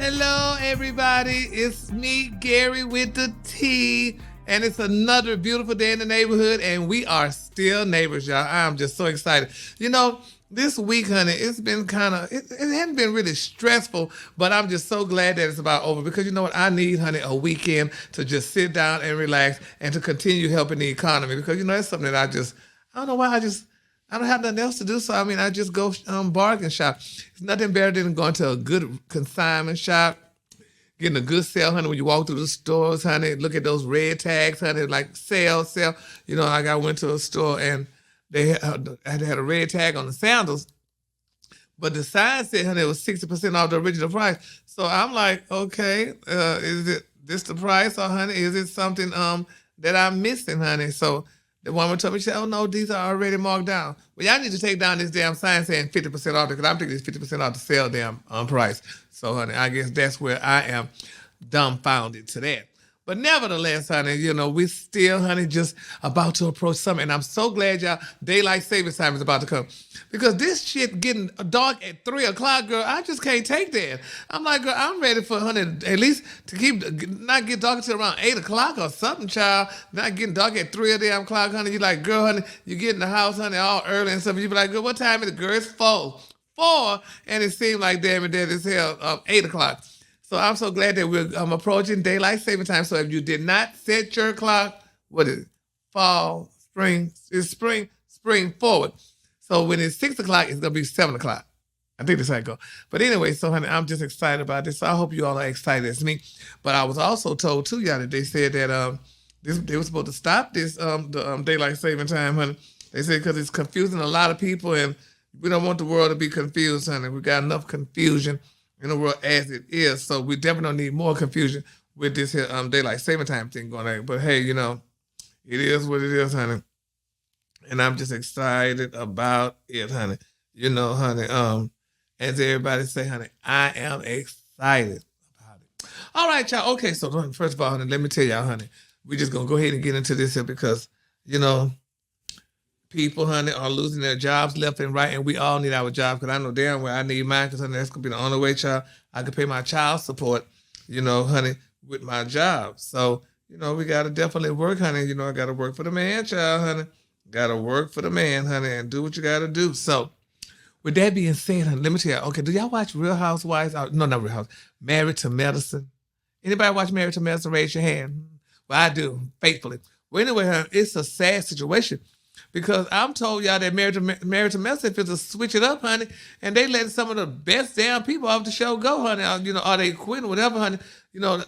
Hello, everybody. It's me, Gary, with the T. And it's another beautiful day in the neighborhood, and we are still neighbors, y'all. I'm just so excited. This week, honey, it's been it hasn't been really stressful, but I'm just so glad that it's about over because you know what? I need, honey, a weekend to just sit down and relax and to continue helping the economy because, that's something that I don't know why I don't have nothing else to do, so I just go bargain shop. It's nothing better than going to a good consignment shop, getting a good sale, honey. When you walk through the stores, honey, look at those red tags, honey, like sale. Like I went to a store and they had a red tag on the sandals, but the sign said, honey, it was 60% off the original price. So I'm like, okay, is it this the price, or honey, is it something that I'm missing, honey? So the woman told me, she said, oh no, these are already marked down. Well, y'all need to take down this damn sign saying 50% off because I'm thinking it's 50% off the sale damn price. So, honey, I guess that's where I am dumbfounded to that. But nevertheless, honey, we still, honey, just about to approach summer. And I'm so glad y'all, daylight savings time is about to come. Because this shit getting dark at 3 o'clock, girl, I just can't take that. I'm like, girl, I'm ready for, honey, at least to not get dark until around 8 o'clock or something, child. Not getting dark at 3 o'clock, honey. You like, girl, honey, you get in the house, honey, all early and stuff. You be like, girl, what time is it? Girl, it's 4. And it seemed like, damn it, that is hell, 8 o'clock. So I'm so glad that we're approaching daylight saving time. So if you did not set your clock, what is it? Fall, spring, it's spring forward. So when it's 6 o'clock, it's going to be 7 o'clock. I think that's how it goes. But anyway, so honey, I'm just excited about this. So I hope you all are excited as me. But I was also told too, y'all, that they said that they were supposed to stop this daylight saving time, honey. They said because it's confusing a lot of people and we don't want the world to be confused, honey. We got enough confusion in the world as it is. So we definitely don't need more confusion with this here daylight saving time thing going on. But hey, it is what it is, honey. And I'm just excited about it, honey. Honey, as everybody say, honey, I am excited about it. All right, y'all. Okay, so first of all, honey, let me tell y'all, honey, we're just going to go ahead and get into this here because, people, honey, are losing their jobs left and right, and we all need our jobs because I know damn well I need mine because, honey, that's going to be the only way, child, I can pay my child support, honey, with my job. So, we got to definitely work, honey. I got to work for the man, child, honey. Got to work for the man, honey, and do what you got to do. So, with that being said, honey, let me tell you, okay, do y'all watch Real Housewives? No, not Real Housewives. Married to Medicine. Anybody watch Married to Medicine? Raise your hand. Well, I do, faithfully. Well, anyway, honey, it's a sad situation. Because I'm told y'all that Married to Medicine is to switch it up, honey, and they let some of the best damn people off the show go, honey. Or they quit or whatever, honey.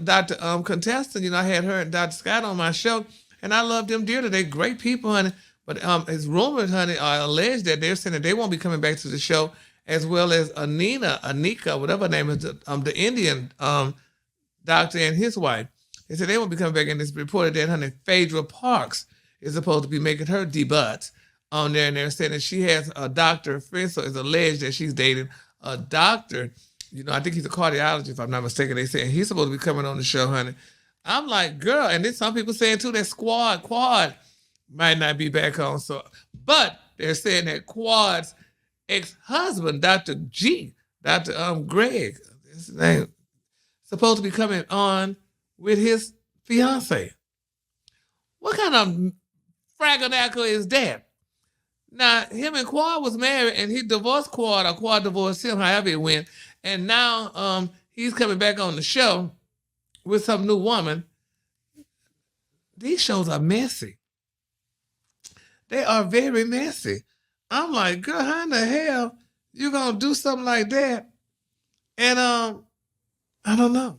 Dr. Contestant, I had her and Dr. Scott on my show, and I love them dearly. They're great people, honey. But it's rumored, honey, or alleged that they're saying that they won't be coming back to the show, as well as Anika, whatever her name is, the Indian doctor and his wife. They said they won't be coming back, and it's reported that, honey, Phaedra Parks is supposed to be making her debut on there, and they're saying that she has a doctor friend, so it's alleged that she's dating a doctor. I think he's a cardiologist, if I'm not mistaken. They say he's supposed to be coming on the show, honey. I'm like, girl, and then some people saying too that Quad might not be back on. So, but they're saying that Quad's ex-husband, Dr. Greg, his name, supposed to be coming on with his fiance. What kind of fraganacle is that? Now, him and Quad was married, and he divorced Quad, or Quad divorced him, however it went. And now he's coming back on the show with some new woman. These shows are messy. They are very messy. I'm like, girl, how in the hell you gonna do something like that? And I don't know.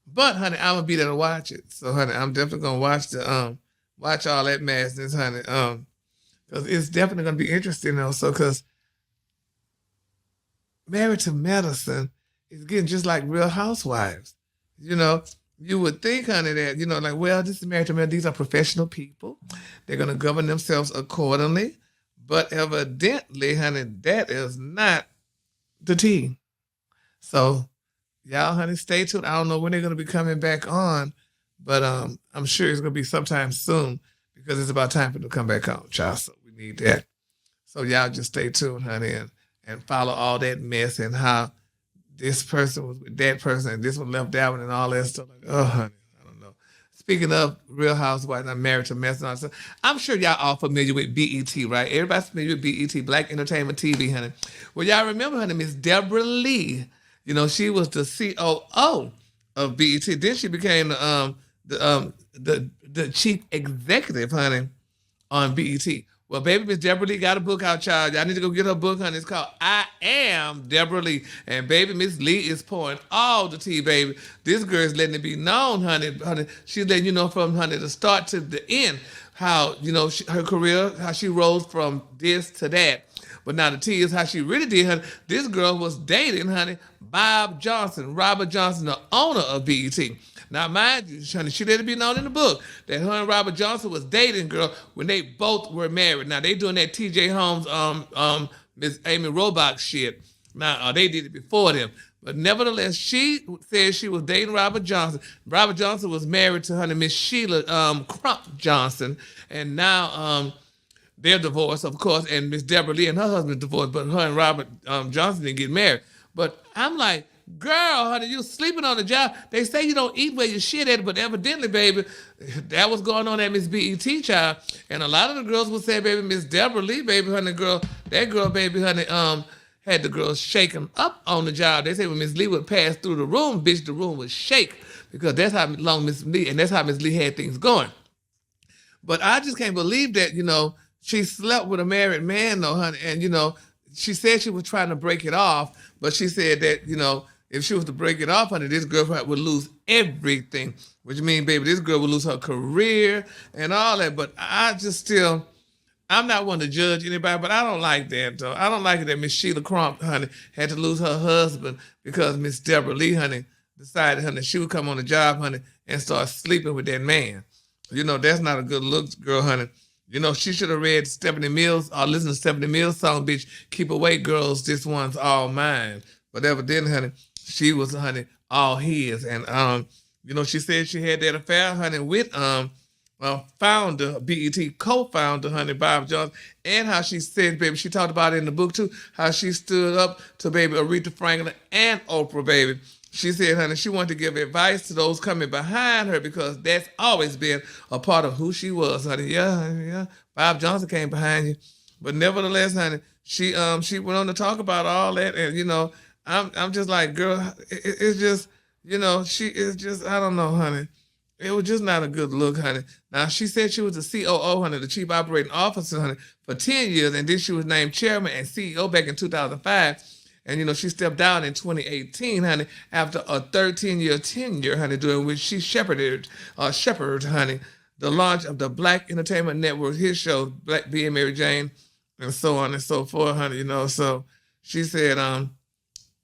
But honey, I'm gonna be there to watch it. So honey, I'm definitely gonna watch all that madness, honey. Because it's definitely gonna be interesting also. Because Married to Medicine is getting just like Real Housewives. You would think, honey, that like, well, this is Married to Medicine. These are professional people. They're gonna govern themselves accordingly. But evidently, honey, that is not the tea. So y'all, honey, stay tuned. I don't know when they're gonna be coming back on, but I'm sure it's gonna be sometime soon because it's about time for them to come back on, child. So we need that. So y'all just stay tuned, honey, and follow all that mess and how this person was with that person and this one left that one and all that stuff. Like, oh, honey, I don't know. Speaking of Real Housewives, I'm married to Mess and all that stuff. I'm sure y'all all familiar with BET, right? Everybody's familiar with BET, Black Entertainment TV, honey. Well, y'all remember, honey, Miss Deborah Lee. You know, she was the COO of BET. Then she became the chief executive, honey, on BET. Well, baby, Miss Deborah Lee got a book out, child. I need to go get her book, honey. It's called I Am Deborah Lee. And baby, Miss Lee is pouring all the tea, baby. This girl is letting it be known, honey. She's letting you know from, honey, the start to the end, how, you know, her career, how she rose from this to that. But now the tea is how she really did, honey. This girl was dating, honey, Bob Johnson, Robert Johnson, the owner of BET. Now, mind you, honey, she let it be known in the book that her and Robert Johnson was dating, girl, when they both were married. Now, they doing that T.J. Holmes, Miss Amy Robach shit. Now, they did it before them. But nevertheless, she said she was dating Robert Johnson. Robert Johnson was married to, honey, Miss Sheila Crump Johnson. And now, they're divorced, of course, and Miss Deborah Lee and her husband divorced, but her and Robert Johnson didn't get married. But I'm like, girl, honey, you sleeping on the job. They say you don't eat where you shit at, but evidently, baby, that was going on at Miss BET, child. And a lot of the girls would say, baby, Miss Deborah Lee, baby, honey, girl, that girl, baby, honey, had the girls shaking up on the job. They say when Miss Lee would pass through the room, bitch, the room would shake because that's how long Miss Lee, and that's how Miss Lee had things going. But I just can't believe that, you know, she slept with a married man, though, honey. And, you know, she said she was trying to break it off, but she said that, you know, if she was to break it off, honey, this girl would lose everything. Which means, baby, this girl would lose her career and all that. But I just still, I'm not one to judge anybody, but I don't like that, though. I don't like it that Miss Sheila Crump, honey, had to lose her husband because Miss Deborah Lee, honey, decided, honey, she would come on the job, honey, and start sleeping with that man. You know, that's not a good look, girl, honey. You know, she should have read Stephanie Mills or listened to Stephanie Mills' song, bitch, Keep Away, Girls, This One's All Mine. But evidently, honey, she was, honey, all his. And, you know, she said she had that affair, honey, with founder, BET co-founder, honey, Bob Johnson, and how she said, baby, she talked about it in the book, too, how she stood up to, baby, Aretha Franklin and Oprah, baby. She said, honey, she wanted to give advice to those coming behind her because that's always been a part of who she was, honey. Yeah. Bob Johnson came behind you. But nevertheless, honey, she went on to talk about all that. And, you know, I'm just like, girl, it's just, you know, she is just, I don't know, honey. It was just not a good look, honey. Now, she said she was the COO, honey, the Chief Operating Officer, honey, for 10 years. And then she was named Chairman and CEO back in 2005. And, you know, she stepped down in 2018, honey, after a 13-year tenure, honey, during which she shepherded, honey, the launch of the Black Entertainment Network, his show, Black Being Mary Jane, and so on and so forth, honey, you know. So she said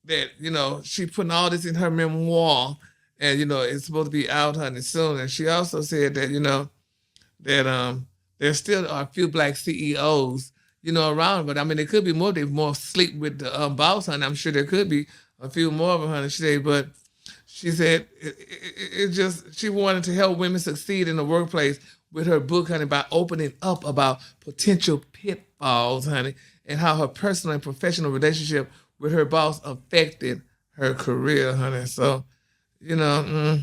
that, you know, she putting all this in her memoir, and, you know, it's supposed to be out, honey, soon. And she also said that, you know, that there still are a few Black CEOs, you know, around, but I mean, there could be more. They more sleep with the boss, honey. I'm sure there could be a few more of them, honey. She said, but she said it just, she wanted to help women succeed in the workplace with her book, honey, by opening up about potential pitfalls, honey, and how her personal and professional relationship with her boss affected her career, honey. So, you know,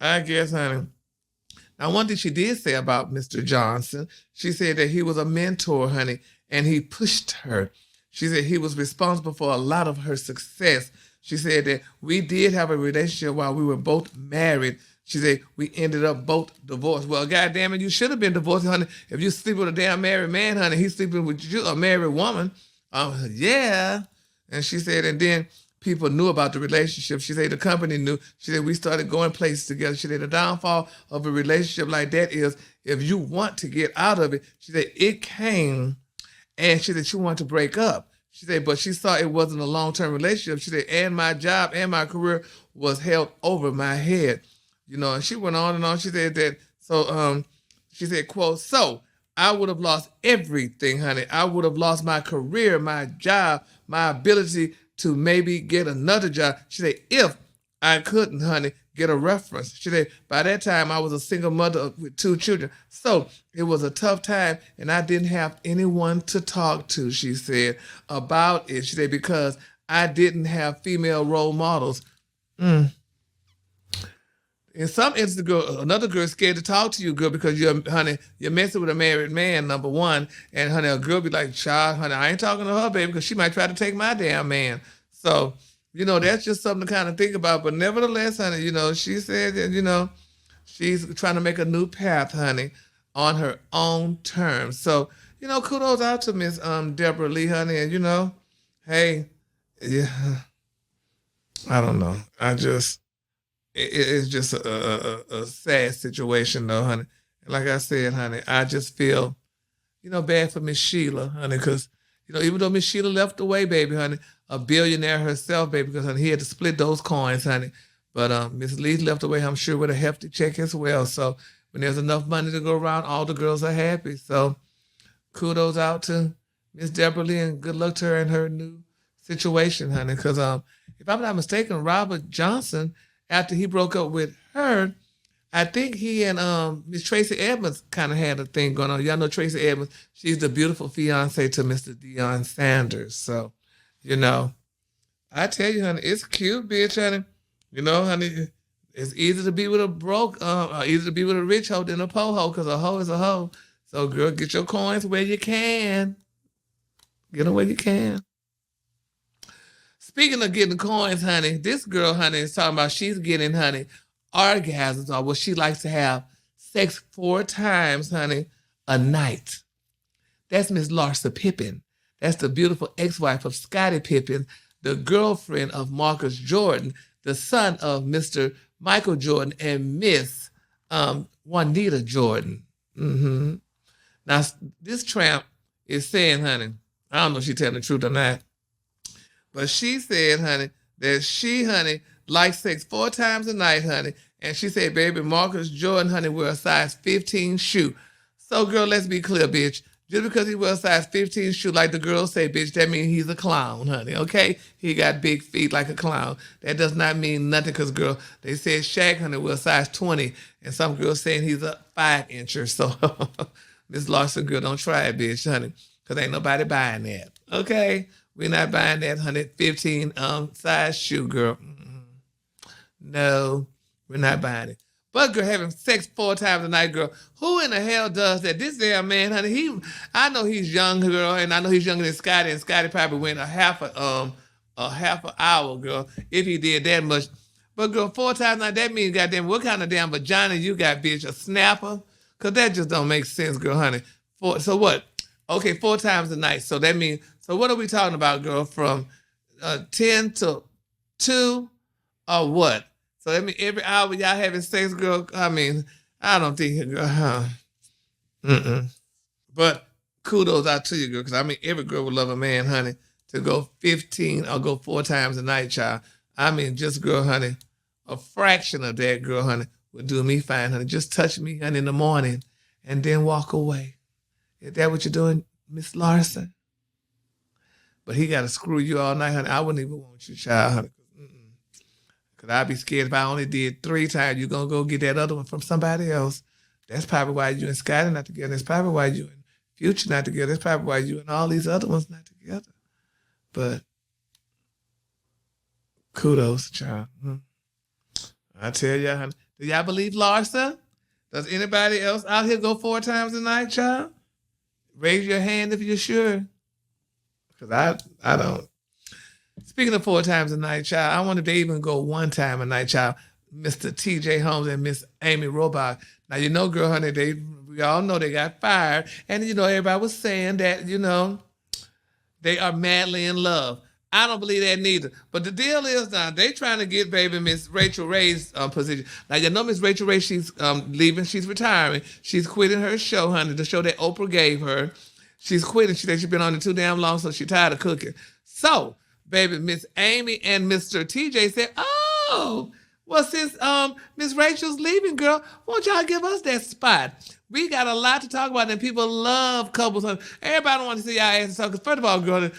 I guess, honey. Now, one thing she did say about Mr. Johnson, she said that he was a mentor, honey, and he pushed her. She said he was responsible for a lot of her success. She said that we did have a relationship while we were both married. She said we ended up both divorced. Well, goddamn it, you should have been divorced, honey. If you sleep with a damn married man, honey, he's sleeping with you, a married woman. Yeah. And she said, and then people knew about the relationship. She said the company knew. She said we started going places together. She said the downfall of a relationship like that is if you want to get out of it. She said it came, and she said she wanted to break up. She said, but she saw it wasn't a long-term relationship. She said, and my job and my career was held over my head. You know, and she went on and on. She said that, so she said, quote, so I would have lost everything, honey. I would have lost my career, my job, my ability to maybe get another job. She said, if I couldn't, honey, get a reference. She said, by that time, I was a single mother with 2 children. So it was a tough time, and I didn't have anyone to talk to, she said, about it. She said, because I didn't have female role models. Mm. In some instances, girl, another girl is scared to talk to you, girl, because you're messing with a married man, number one. And honey, a girl be like, child, honey, I ain't talking to her, baby, because she might try to take my damn man. So, that's just something to kind of think about. But nevertheless, honey, she said that, she's trying to make a new path, honey, on her own terms. So, kudos out to Miss Deborah Lee, honey. And hey, yeah, I don't know. It's just a sad situation though, honey. And like I said, honey, I just feel, bad for Miss Sheila, honey, because, even though Miss Sheila left away, baby, honey, a billionaire herself, baby, because honey, he had to split those coins, honey. But Miss Lee left away, I'm sure, with a hefty check as well. So when there's enough money to go around, all the girls are happy. So kudos out to Miss Deborah Lee and good luck to her in her new situation, honey. Because if I'm not mistaken, Robert Johnson, after he broke up with her, I think he and Miss Tracy Edmonds kind of had a thing going on. Y'all know Tracy Edmonds. She's the beautiful fiance to Mr. Deion Sanders. So, I tell you, honey, it's cute, bitch, honey. Honey, it's easy to be with a broke, easy to be with a rich hoe than a po hoe, because a hoe is a hoe. So, girl, get your coins where you can. Get them where you can. Speaking of getting coins, honey, this girl, honey, is talking about she's getting, honey, orgasms, or what she likes to have sex 4 times, honey, a night. That's Miss Larsa Pippen. That's the beautiful ex-wife of Scottie Pippen, the girlfriend of Marcus Jordan, the son of Mr. Michael Jordan and Miss Juanita Jordan. Mm-hmm. Now, this tramp is saying, honey, I don't know if she's telling the truth or not, but she said, honey, that she, honey, likes sex 4 times a night, honey. And she said, baby, Marcus Jordan, honey, wear a size 15 shoe. So, girl, let's be clear, bitch. Just because he wears a size 15 shoe, like the girls say, bitch, that means he's a clown, honey, okay? He got big feet like a clown. That does not mean nothing because, girl, they said Shaq, honey, wears size 20. And some girls saying he's a 5-incher. So, Miss Larson, girl, don't try it, bitch, honey, because ain't nobody buying that, okay? We're not buying that 115 size shoe, girl. No, we're not buying it. But girl, having sex 4 times a night, girl. Who in the hell does that? This damn man, honey. I know he's young, girl, and I know he's younger than Scotty. And Scotty probably went a half an hour, girl, if he did that much. But girl, 4 times a night, that means goddamn, what kind of damn vagina you got, bitch? A snapper? Cause that just don't make sense, girl, honey. So what? Okay, 4 times a night. So that means. So what are we talking about, girl? From 10 to 2 or what? So that means every hour y'all having sex, girl. I mean, I don't think, girl. But kudos out to you, girl, because I mean, every girl would love a man, honey, to go 15 or go 4 times a night, child. I mean, just, girl, honey, a fraction of that, girl, honey, would do me fine, honey. Just touch me, honey, in the morning and then walk away. Is that what you're doing, Miss Larson? But he got to screw you all night, honey. I wouldn't even want you, child, honey. Because I'd be scared if I only did 3 times, you're going to go get that other one from somebody else. That's probably why you and Scotty not together. That's probably why you and Future not together. That's probably why you and all these other ones not together. But kudos, child. I tell y'all, honey. Do y'all believe Larsa? Does anybody else out here go 4 times a night, child? Raise your hand if you're sure. Because I don't. Speaking of 4 times a night, child, I wonder if they even go 1 time a night, child. Mr. T.J. Holmes and Miss Amy Robach. Now, girl, honey, we all know they got fired. And, everybody was saying that, they are madly in love. I don't believe that neither. But the deal is now, they trying to get baby Miss Rachel Ray's position. Now, Miss Rachel Ray, she's leaving. She's retiring. She's quitting her show, honey, the show that Oprah gave her. She's quitting. She said she's been on it too damn long, so she's tired of cooking. So, baby, Miss Amy and Mr. TJ said, oh, well, since Miss Rachel's leaving, girl, won't y'all give us that spot? We got a lot to talk about, and people love couples. Honey. Everybody want to see y'all asses talk. Because first of all, girl,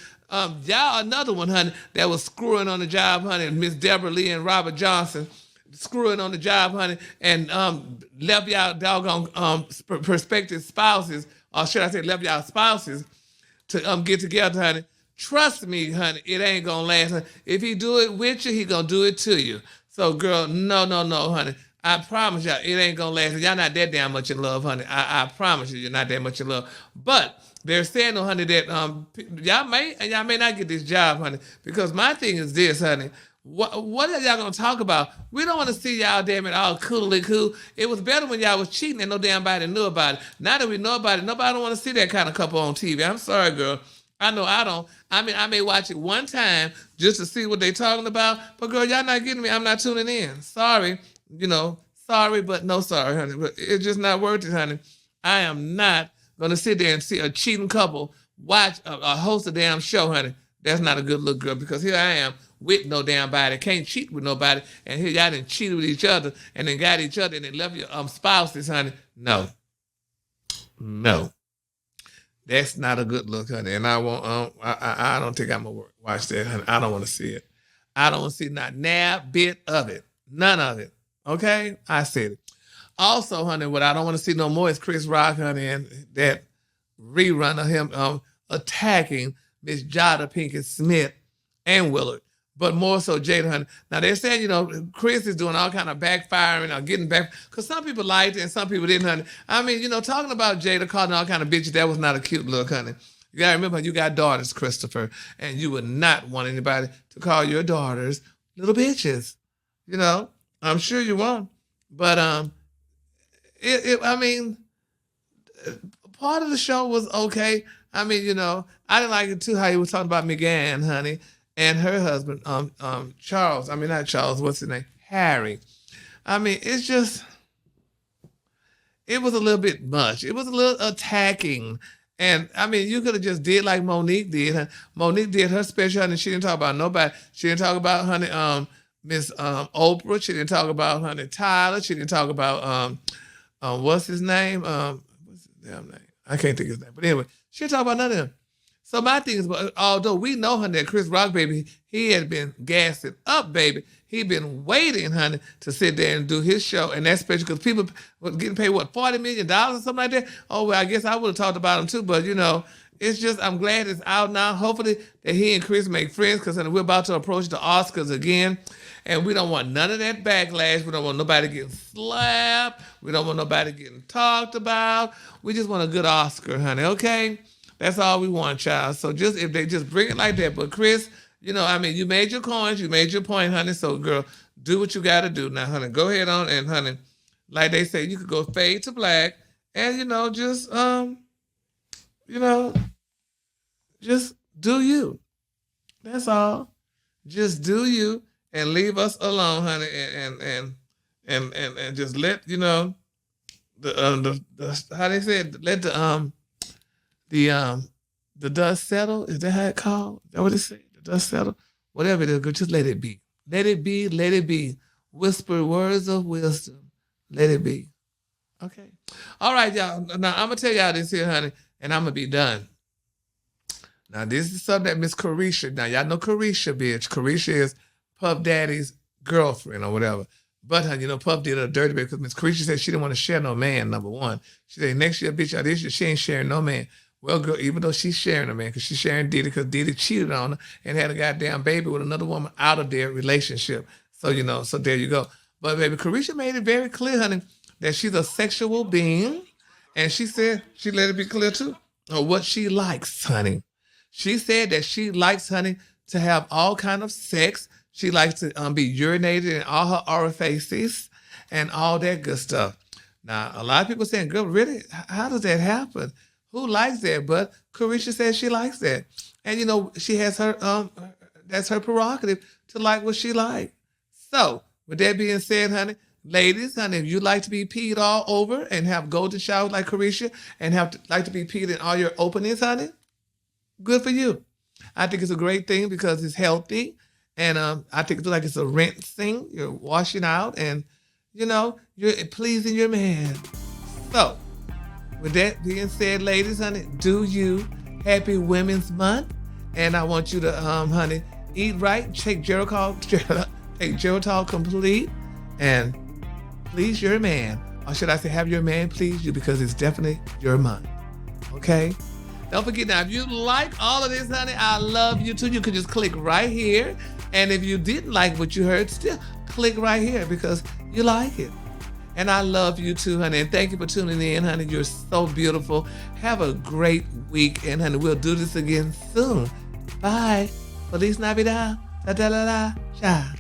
y'all another one, honey, that was screwing on the job, honey, Miss Deborah Lee and Robert Johnson screwing on the job, honey, and left y'all doggone prospective spouses, or should I say left y'all spouses to get together, honey, trust me, honey, it ain't gonna last. If he do it with you, he gonna do it to you. So, girl, no, no, no, honey. I promise y'all, it ain't gonna last. Y'all not that damn much in love, honey. I promise you, you're not that much in love. But they're saying, though, honey, that y'all may not get this job, honey. Because my thing is this, honey. What are y'all gonna talk about? We don't want to see y'all damn it all coolly cool. It was better when y'all was cheating and no damn body knew about it. Now that we know about it, nobody don't want to see that kind of couple on TV. I'm sorry, girl. I know I don't. I mean, I may watch it one time just to see what they talking about. But girl, y'all not getting me. I'm not tuning in. Sorry, sorry, but no sorry, honey. But it's just not worth it, honey. I am not gonna sit there and see a cheating couple watch a host a damn show, honey. That's not a good look, girl. Because here I am with no damn body, can't cheat with nobody, and here y'all done cheated with each other, and then got each other, and then left your spouses, honey. No, no. That's not a good look, honey. And I won't. I don't think I'm gonna watch that, honey. I don't want to see it. I don't want to see not a bit of it. None of it. Okay, I said it. Also, honey, what I don't want to see no more is Chris Rock, honey, and that rerun of him attacking Miss Jada Pinkett Smith and Willard. But more so Jada, honey. Now they're saying, Chris is doing all kind of backfiring or getting back, because some people liked it and some people didn't, honey. I mean, talking about Jada calling all kind of bitches, that was not a cute look, honey. You gotta remember, you got daughters, Christopher, and you would not want anybody to call your daughters little bitches. I'm sure you won't. But I mean, part of the show was okay. I mean, I didn't like it too how he was talking about McGann, honey, and her husband, Charles. I mean, not Charles. What's his name? Harry. I mean, it was a little bit much. It was a little attacking. And I mean, you could have just did like Monique did. Huh? Monique did her special, honey. She didn't talk about nobody. She didn't talk about, honey, Miss Oprah. She didn't talk about, honey, Tyler. She didn't talk about what's his name? What's his damn name? I can't think of his name. But anyway, she didn't talk about none of them. So my thing is, although we know, honey, that Chris Rock, baby, he had been gassing up, baby. He been waiting, honey, to sit there and do his show. And that's special because people were getting paid, what, $40 million or something like that? Oh, well, I guess I would have talked about him too. But, it's just, I'm glad it's out now. Hopefully that he and Chris make friends, because we're about to approach the Oscars again. And we don't want none of that backlash. We don't want nobody getting slapped. We don't want nobody getting talked about. We just want a good Oscar, honey, okay? That's all we want, child. So just if they just bring it like that. But Chris, you made your coins, you made your point, honey. So girl, do what you got to do now, honey. Go ahead on and, honey, like they say, you could go fade to black, and just do you. That's all. Just do you and leave us alone, honey, and just let the how they say it, let the dust settle. Is that how it called? Is that what it said? The dust settle? Whatever it is, just let it be. Let it be, let it be. Whisper words of wisdom. Let it be. Okay. All right, y'all. Now, I'm going to tell y'all this here, honey, and I'm going to be done. Now, this is something that Miss Carisha, now y'all know Carisha, bitch. Carisha is Puff Daddy's girlfriend or whatever. But, honey, Puff did her dirty bit because Miss Carisha said she didn't want to share no man, number one. She said, next year, bitch, this year she ain't sharing no man. Well, girl, even though she's sharing a man, because she's sharing Diddy, because Diddy cheated on her and had a goddamn baby with another woman out of their relationship. So, so there you go. But, baby, Carisha made it very clear, honey, that she's a sexual being. And she said, she let it be clear, too, of what she likes, honey. She said that she likes, honey, to have all kind of sex. She likes to be urinated in all her orifices and all that good stuff. Now, a lot of people saying, girl, really? How does that happen? Who likes that? But Carisha says she likes that. And, she has her, that's her prerogative to like what she likes. So, with that being said, honey, ladies, honey, if you like to be peed all over and have golden showers like Carisha and like to be peed in all your openings, honey, good for you. I think it's a great thing because it's healthy. And I think it's like it's a rinsing. You're washing out and, you're pleasing your man. So, with that being said, ladies, honey, do you. Happy Women's Month. And I want you to, honey, eat right, take Geritol Complete, and please your man. Or should I say have your man please you, because it's definitely your month. Okay? Don't forget now, if you like all of this, honey, I love you too. You can just click right here. And if you didn't like what you heard, still click right here because you like it. And I love you too, honey. And thank you for tuning in, honey. You're so beautiful. Have a great week. And honey, we'll do this again soon. Bye. Feliz Navidad. Da da da da. Ciao.